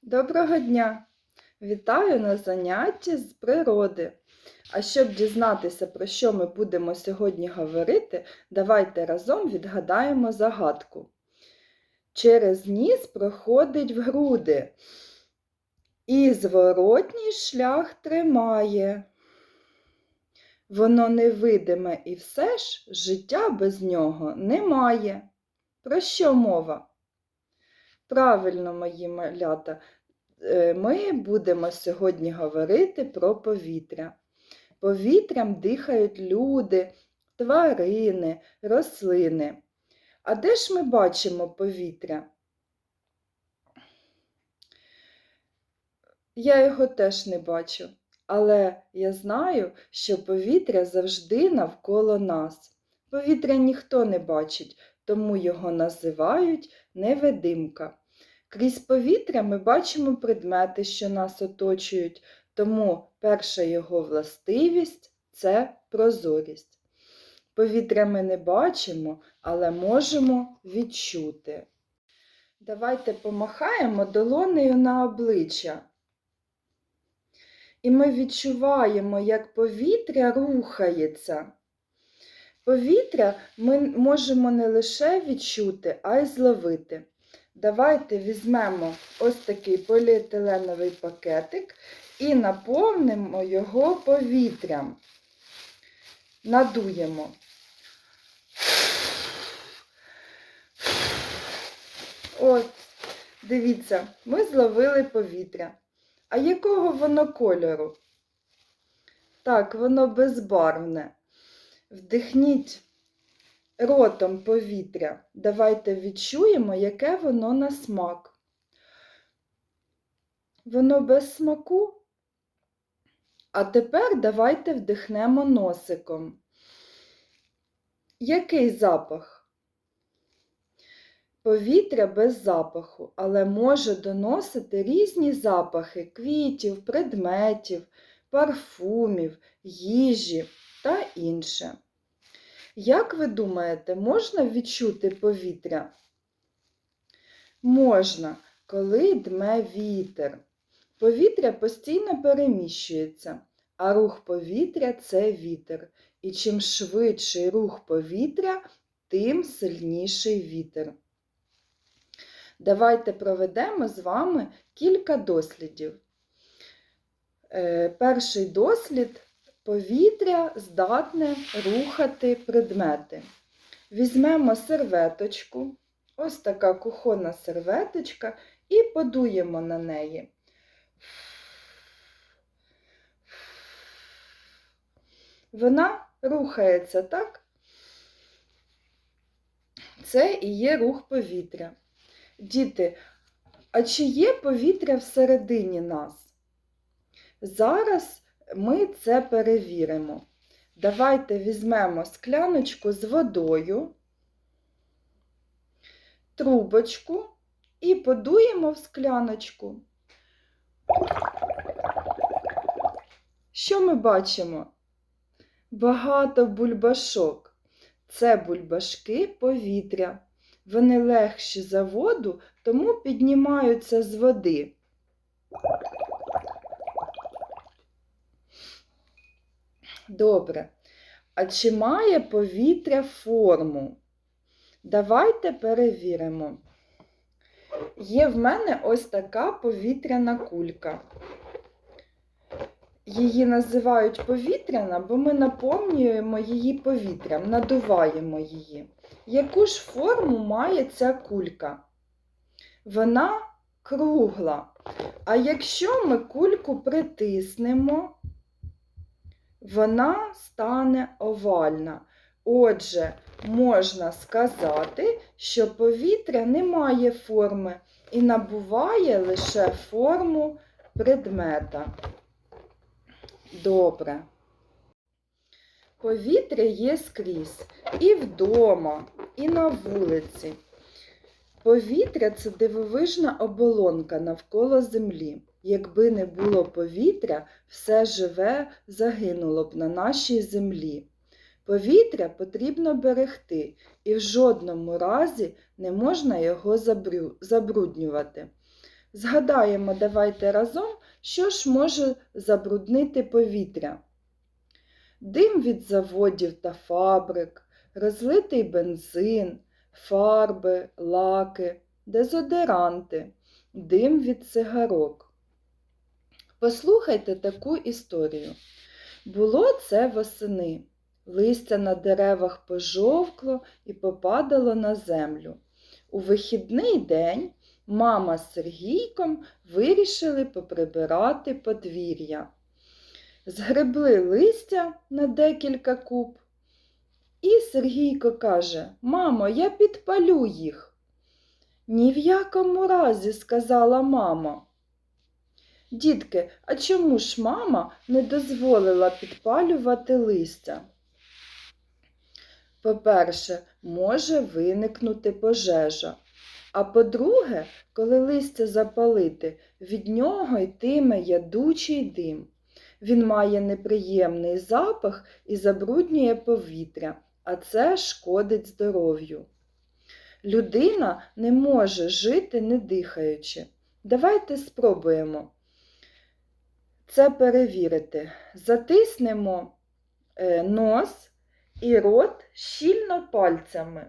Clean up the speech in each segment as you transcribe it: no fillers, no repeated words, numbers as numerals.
Доброго дня! Вітаю на занятті з природи. А щоб дізнатися, про що ми будемо сьогодні говорити, давайте разом відгадаємо загадку. Через ніс проходить в груди і зворотній шлях тримає. Воно невидиме і все ж життя без нього немає. Про що мова? Правильно, мої малята. Ми будемо сьогодні говорити про повітря. Повітрям дихають люди, тварини, рослини. А де ж ми бачимо повітря? Я його теж не бачу, але я знаю, що повітря завжди навколо нас. Повітря ніхто не бачить, тому його називають невидимка. Крізь повітря ми бачимо предмети, що нас оточують, тому перша його властивість – це прозорість. Повітря ми не бачимо, але можемо відчути. Давайте помахаємо долонею на обличчя. І ми відчуваємо, як повітря рухається. Повітря ми можемо не лише відчути, а й зловити. Давайте візьмемо ось такий поліетиленовий пакетик і наповнимо його повітрям. Надуємо. Ось, дивіться, ми зловили повітря. А якого воно кольору? Так, воно безбарвне. Вдихніть ротом повітря. Давайте відчуємо, яке воно на смак. Воно без смаку? А тепер давайте вдихнемо носиком. Який запах? Повітря без запаху, але може доносити різні запахи квітів, предметів, парфумів, їжі та інше. Як ви думаєте, можна відчути повітря? Можна, коли дме вітер. Повітря постійно переміщується, а рух повітря – це вітер. І чим швидший рух повітря, тим сильніший вітер. Давайте проведемо з вами кілька дослідів. Перший дослід – повітря здатне рухати предмети. Візьмемо серветочку, ось така кухонна серветочка, і подуємо на неї. Вона рухається, так? Це і є рух повітря. Діти, а чи є повітря всередині нас? Зараз ми це перевіримо. Давайте візьмемо скляночку з водою, трубочку і подуємо в скляночку. Що ми бачимо? Багато бульбашок. Це бульбашки повітря. Вони легші за воду, тому піднімаються з води. Добре. А чи має повітря форму? Давайте перевіримо. Є в мене ось така повітряна кулька. Її називають повітряна, бо ми наповнюємо її повітрям, надуваємо її. Яку ж форму має ця кулька? Вона кругла. А якщо ми кульку притиснемо, вона стане овальна. Отже, можна сказати, що повітря не має форми і набуває лише форму предмета. Добре. Повітря є скрізь. І вдома, і на вулиці. Повітря – це дивовижна оболонка навколо землі. Якби не було повітря, все живе загинуло б на нашій землі. Повітря потрібно берегти, і в жодному разі не можна його забруднювати. Згадаємо давайте разом, що ж може забруднити повітря. Дим від заводів та фабрик, розлитий бензин, фарби, лаки, дезодоранти, дим від цигарок. Послухайте таку історію. Було це восени. Листя на деревах пожовкло і попадало на землю. У вихідний день мама з Сергійком вирішили поприбирати подвір'я. Згребли листя на декілька куб. І Сергійко каже: «Мамо, я підпалю їх». «Ні в якому разі», – сказала мама. Дітки, а чому ж мама не дозволила підпалювати листя? По-перше, може виникнути пожежа. А по-друге, коли листя запалити, від нього йтиме ядучий дим. Він має неприємний запах і забруднює повітря, а це шкодить здоров'ю. Людина не може жити не дихаючи. Давайте спробуємо це перевірити. Затиснемо нос і рот щільно пальцями.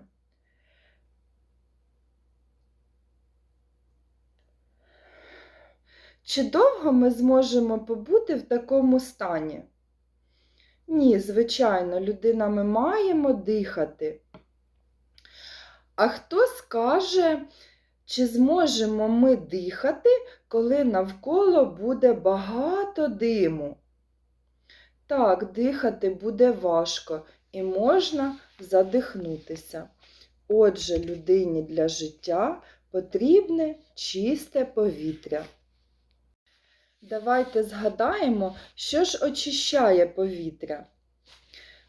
Чи довго ми зможемо побути в такому стані? Ні, звичайно, людина ми маємо дихати. А хто скаже, чи зможемо ми дихати, коли навколо буде багато диму? Так, дихати буде важко і можна задихнутися. Отже, людині для життя потрібне чисте повітря. Давайте згадаємо, що ж очищає повітря.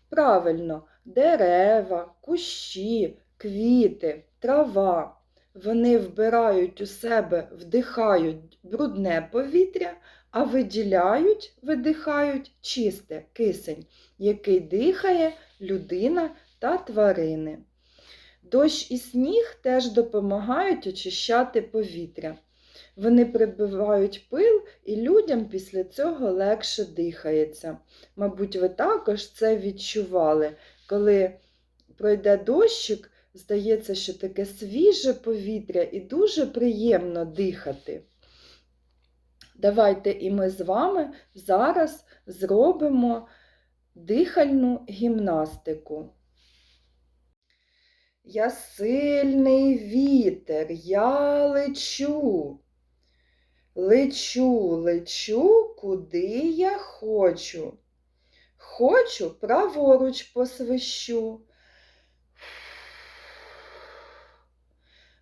Правильно, дерева, кущі, квіти, трава. Вони вбирають у себе, вдихають брудне повітря, а видихають чисте, кисень, який дихає людина та тварини. Дощ і сніг теж допомагають очищати повітря. Вони прибивають пил, і людям після цього легше дихається. Мабуть, ви також це відчували. Коли пройде дощик, здається, що таке свіже повітря і дуже приємно дихати. Давайте і ми з вами зараз зробимо дихальну гімнастику. Я сильний вітер, я лечу. Лечу, лечу, куди я хочу. Хочу, праворуч посвищу.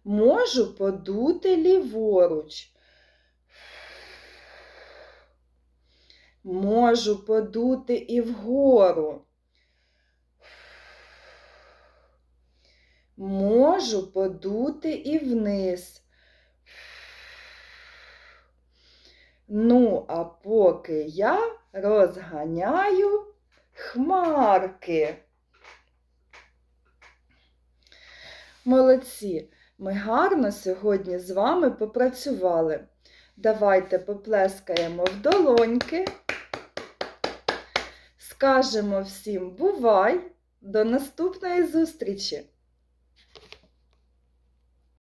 Можу подути ліворуч. Можу подути і вгору. Можу подути і вниз. Ну, а поки я розганяю хмарки. Молодці! Ми гарно сьогодні з вами попрацювали. Давайте поплескаємо в долоньки. Скажемо всім бувай! До наступної зустрічі!